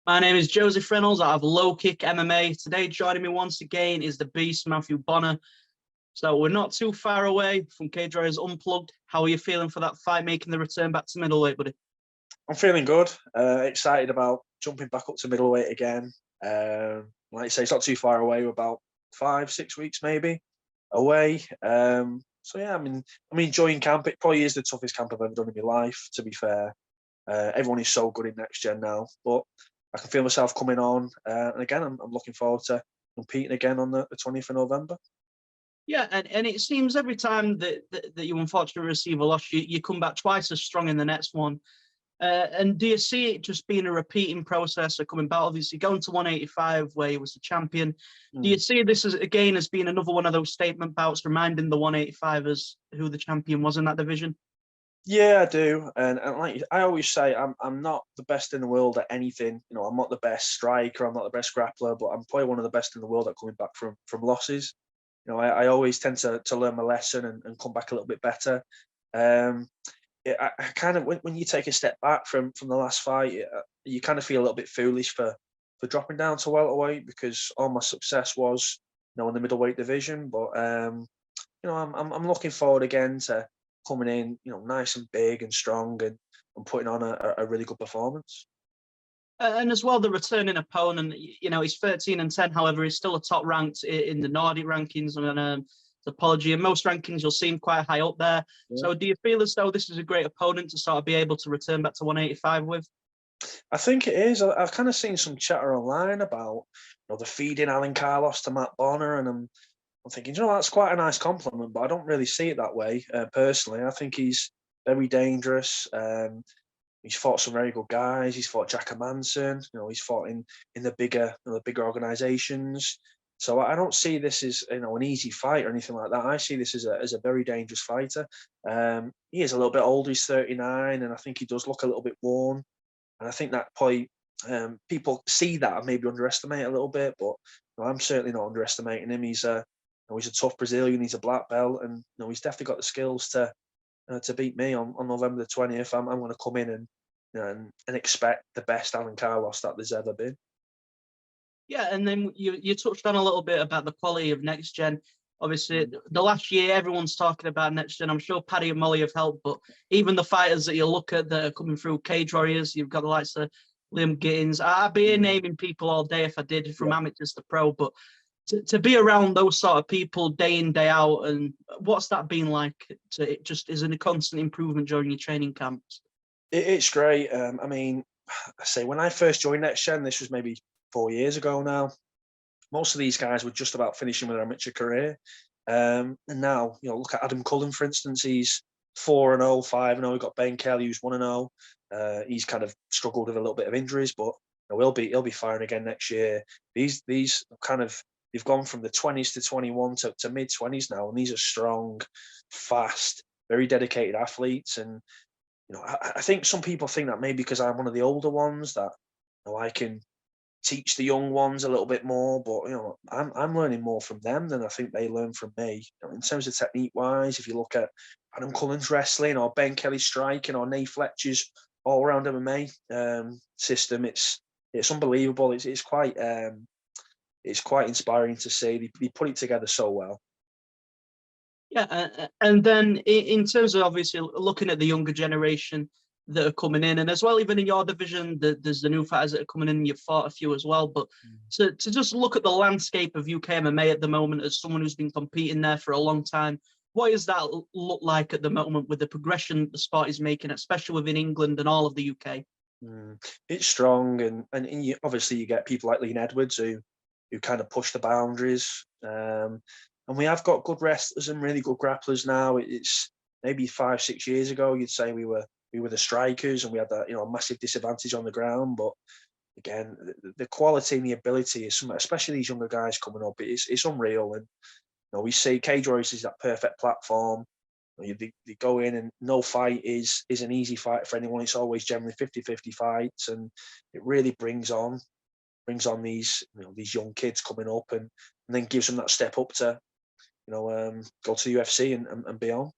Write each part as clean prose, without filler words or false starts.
My name is Joe Reynolds of LowKickMMA. Today, joining me once again is the beast, Matthew Bonner. So we're not too far away from Cage Warriors Unplugged. How are you feeling for that fight, making the return back to middleweight, buddy? I'm feeling good. Excited about jumping back up to middleweight again. Like you say, it's not too far away. We're about 5-6 weeks maybe away. So yeah, I'm enjoying camp. It probably is the toughest camp I've ever done in my life, to be fair. Everyone is so good in next gen now, but I can feel myself coming on. And again, I'm looking forward to competing again on the 20th of November. Yeah, and it seems every time that you unfortunately receive a loss, you come back twice as strong in the next one. And do you see it just being a repeating process of coming back? Obviously, going to 185 where he was the champion. Do you see this as being another one of those statement bouts, reminding the 185ers who the champion was in that division? Yeah, I do, and like I always say, I'm not the best in the world at anything. You know, I'm not the best striker, I'm not the best grappler, but I'm probably one of the best in the world at coming back from losses. You know, I always tend to learn my lesson and come back a little bit better. I kind of when you take a step back from the last fight, you kind of feel a little bit foolish for dropping down to welterweight because all my success was, you know, in the middleweight division. But you know, I'm looking forward again to coming in, you know, nice and big and strong and putting on a really good performance. And as well, the returning opponent, you know, he's 13-10. However, he's still a top ranked in the Nordic rankings. And apology, in most rankings, you'll see him quite high up there. Yeah. So do you feel as though this is a great opponent to sort of be able to return back to 185 with? I think it is. I've kind of seen some chatter online about, you know, the feeding Alan Carlos to Matt Bonner, and I'm thinking, you know, that's quite a nice compliment, but I don't really see it that way personally. I think he's very dangerous. He's fought some very good guys. He's fought Jack Manson. You know, he's fought in the bigger organisations. So I don't see this as, you know, an easy fight or anything like that. I see this as a very dangerous fighter. He is a little bit older. He's 39, and I think he does look a little bit worn. And I think that probably people see that and maybe underestimate a little bit. But you know, I'm certainly not underestimating him. He's a tough Brazilian. He's a black belt, and you know, he's definitely got the skills to beat me on November the 20th. I'm going to come in and, you know, and expect the best Alan Carlos that there's ever been. Yeah, and then you touched on a little bit about the quality of next gen. Obviously, the last year, everyone's talking about next gen. I'm sure Paddy and Molly have helped, but even the fighters that you look at that are coming through Cage Warriors, you've got the likes of Liam Gittins. I'd be naming people all day if I did, from amateurs to pro, but to be around those sort of people day in, day out, and what's that been like? It just is a constant improvement during your training camps. It's great. I mean, I say when I first joined Next Gen, this was maybe 4 years ago now. Most of these guys were just about finishing with their amateur career. And now, you know, look at Adam Cullen, for instance. He's 4-0, 5-0. We've got Ben Kelly, who's 1-0. He's kind of struggled with a little bit of injuries, but you know, he'll be firing again next year. These kind of, they've gone from the 20s to 21 to mid 20s now, and these are strong, fast, very dedicated athletes. And you know, I think some people think that maybe because I'm one of the older ones that, you know, I can teach the young ones a little bit more, but you know, I'm learning more from them than I think they learn from me. You know, in terms of technique wise, if you look at Adam Cullen's wrestling or Ben Kelly's striking or Nate Fletcher's all round MMA system, it's unbelievable. It's quite inspiring to see. They put it together so well. Yeah, and then in terms of obviously looking at the younger generation that are coming in, and as well, even in your division, there's the new fighters that are coming in, and you've fought a few as well. But to just look at the landscape of UK MMA at the moment as someone who's been competing there for a long time, what does that look like at the moment with the progression the sport is making, especially within England and all of the UK? It's strong, and you, obviously you get people like Lean Edwards who kind of push the boundaries. And we have got good wrestlers and really good grapplers now. It's maybe 5-6 years ago, you'd say we were the strikers and we had that, you know, a massive disadvantage on the ground. But again, the quality and the ability is something, especially these younger guys coming up, it's unreal. And you know, we see Cage Warriors is that perfect platform. You know, they go in, and no fight is an easy fight for anyone. It's always generally 50-50 fights, and it really brings on these, you know, these young kids coming up, and then gives them that step up to, you know, go to the UFC and beyond.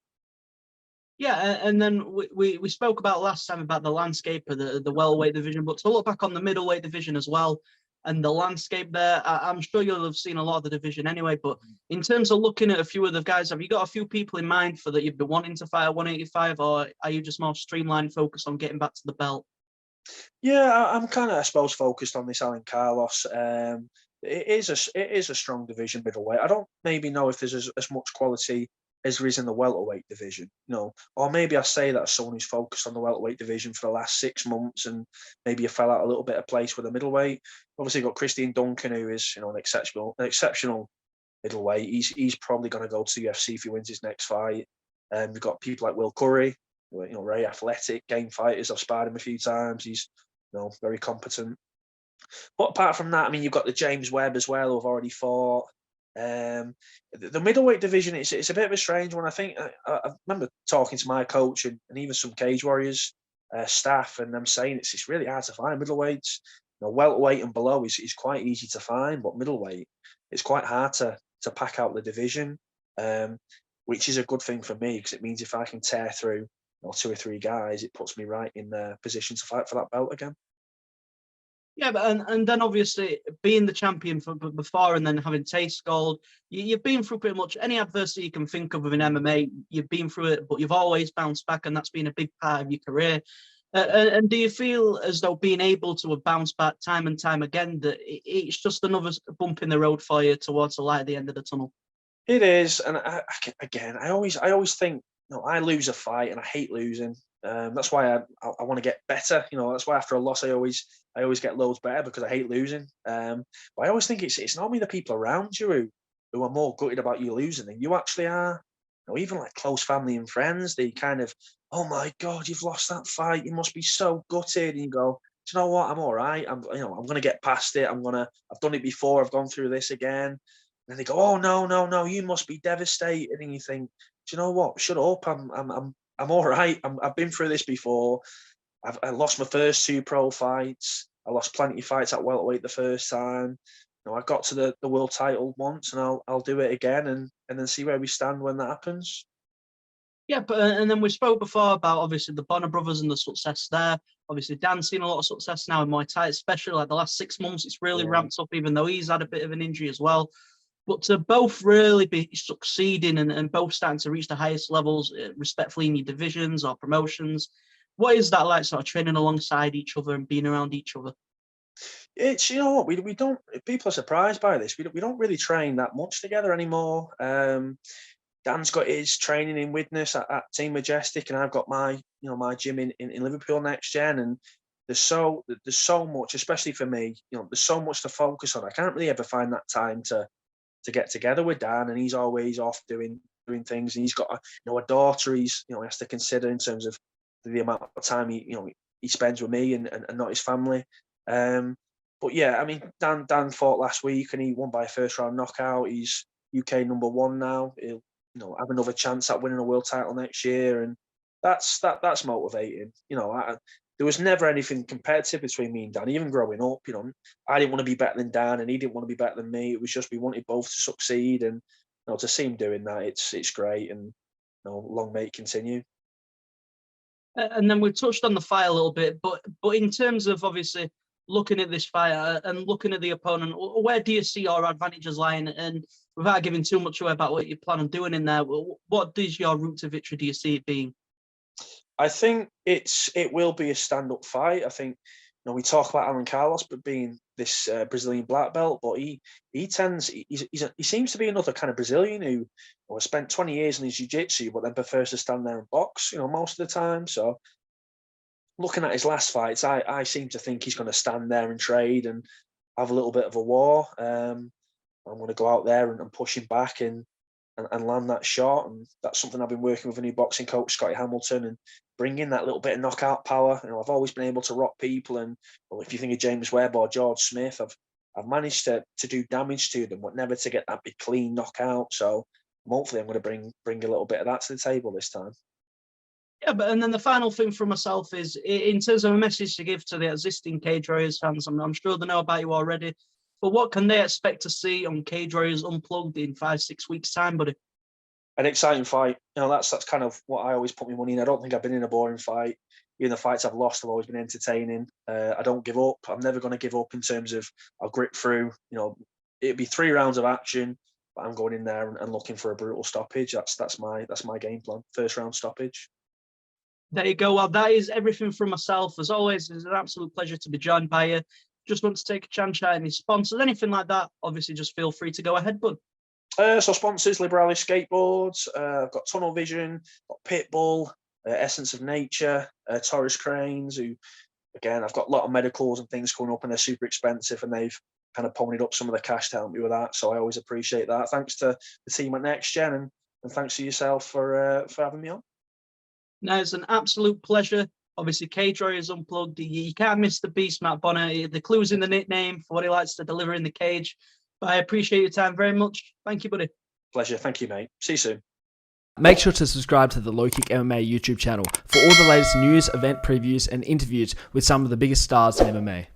Yeah, and then we spoke about last time about the landscape of the welterweight division, but to look back on the middleweight division as well, and the landscape there, I'm sure you'll have seen a lot of the division anyway. But in terms of looking at a few of the guys, have you got a few people in mind for that you've been wanting to fight at 185, or are you just more streamlined, focused on getting back to the belt? Yeah, I'm kind of, I suppose, focused on this Alan Carlos. It is a strong division middleweight. I don't maybe know if there's as much quality as there is in the welterweight division, or maybe I say that as someone who's focused on the welterweight division for the last 6 months, and maybe you fell out a little bit of place with the middleweight. Obviously, you've got Christian Duncan, who is an exceptional middleweight. He's probably going to go to UFC if he wins his next fight. We've got people like Will Curry, very athletic, game fighters. I've sparred him a few times. He's very competent. But apart from that, I mean, you've got the James Webb as well, who've already fought. The middleweight division, it's a bit of a strange one. I think I remember talking to my coach and even some Cage Warriors staff, and them saying it's really hard to find middleweights. Welterweight and below is quite easy to find, but middleweight, it's quite hard to pack out the division, which is a good thing for me, because it means if I can tear through 2 or 3 guys, it puts me right in the position to fight for that belt again. Yeah, but and then obviously being the champion before and then having taste gold, you've been through pretty much any adversity you can think of within MMA. You've been through it, but you've always bounced back, and that's been a big part of your career. And do you feel as though being able to have bounced back time and time again, that it's just another bump in the road for you towards the light at the end of the tunnel? It is, and I always think, I lose a fight and I hate losing. That's why I want to get better. That's why after a loss I always get loads better, because I hate losing. But I always think it's normally the people around you who are more gutted about you losing than you actually are. Even like close family and friends, they kind of, oh my God, you've lost that fight. You must be so gutted. And you go, do you know what? I'm all right. I'm going to get past it. I've done it before. I've gone through this again. And they go, oh no, you must be devastated. And you think, do you know what? Shut up. I'm all right. I've been through this before. I lost my first 2 pro fights. I lost plenty of fights at welterweight the first time. I got to the world title once, and I'll do it again, and then see where we stand when that happens. Yeah, but and then we spoke before about obviously the Bonner brothers and the success there. Obviously, Dan's seen a lot of success now in Muay Thai, especially like the last 6 months. It's really ramped up, even though he's had a bit of an injury as well. But to both really be succeeding and both starting to reach the highest levels, respectfully in your divisions or promotions, what is that like, sort of training alongside each other and being around each other? It's, what, we don't, people are surprised by this. We don't really train that much together anymore. Dan's got his training in Widnes at Team Majestic, and I've got my gym in Liverpool Next Gen. And there's so much, especially for me, there's so much to focus on. I can't really ever find that time to get together with Dan, and he's always off doing things. And he's got a daughter he has to consider in terms of the amount of time he spends with me and not his family. But yeah, I mean, Dan fought last week and he won by a first round knockout. He's UK #1 now. He'll have another chance at winning a world title next year, and that's motivating. There was never anything competitive between me and Dan, even growing up. I didn't want to be better than Dan, and he didn't want to be better than me. It was just we wanted both to succeed, and to see him doing that, it's great, and long may it continue. And then we touched on the fight a little bit, but in terms of obviously looking at this fight and looking at the opponent, where do you see your advantages lying? And without giving too much away about what you plan on doing in there, what is your route to victory? Do you see it being? I think it will be a stand-up fight. I think we talk about Alan Carlos but being this Brazilian black belt, but he seems to be another kind of Brazilian who has spent 20 years in his jiu-jitsu, but then prefers to stand there and box, most of the time. So looking at his last fights, I seem to think he's going to stand there and trade and have a little bit of a war. I'm going to go out there and push him back and land that shot. And that's something I've been working with a new boxing coach, Scotty Hamilton, and bring in that little bit of knockout power. I've always been able to rock people. And if you think of James Webb or George Smith, I've managed to do damage to them, but never to get that big clean knockout. So hopefully I'm going to bring a little bit of that to the table this time. Yeah, and then the final thing for myself is, in terms of a message to give to the existing Cage Warriors fans, I'm sure they know about you already, but what can they expect to see on Cage Warriors Unplugged in 5-6 weeks' time, buddy? an exciting fight. That's kind of what I always put my money in. I don't think I've been in a boring fight. Even the fights I've lost have always been entertaining. I don't give up. I'm never going to give up in terms of I'll grit through. It'd be 3 rounds of action, but I'm going in there and looking for a brutal stoppage. That's my game plan. First round stoppage. There you go. Well, that is everything from myself. As always, it's an absolute pleasure to be joined by you. Just want to take a chance chat any sponsors, anything like that. Obviously, just feel free to go ahead, bud. So sponsors, Liberali Skateboards. I've got Tunnel Vision, got Pitbull, Essence of Nature, Taurus Cranes, who, again, I've got a lot of medicals and things coming up and they're super expensive and they've kind of ponied up some of the cash to help me with that. So I always appreciate that. Thanks to the team at Next Gen and thanks to yourself for having me on. No, it's an absolute pleasure. Obviously, Cage Warriors Unplugged. You can't miss the beast, Matt Bonner. The clue's in the nickname for what he likes to deliver in the cage. But I appreciate your time very much. Thank you, buddy. Pleasure. Thank you, mate. See you soon. Make sure to subscribe to the LowKick MMA YouTube channel for all the latest news, event previews, and interviews with some of the biggest stars in MMA.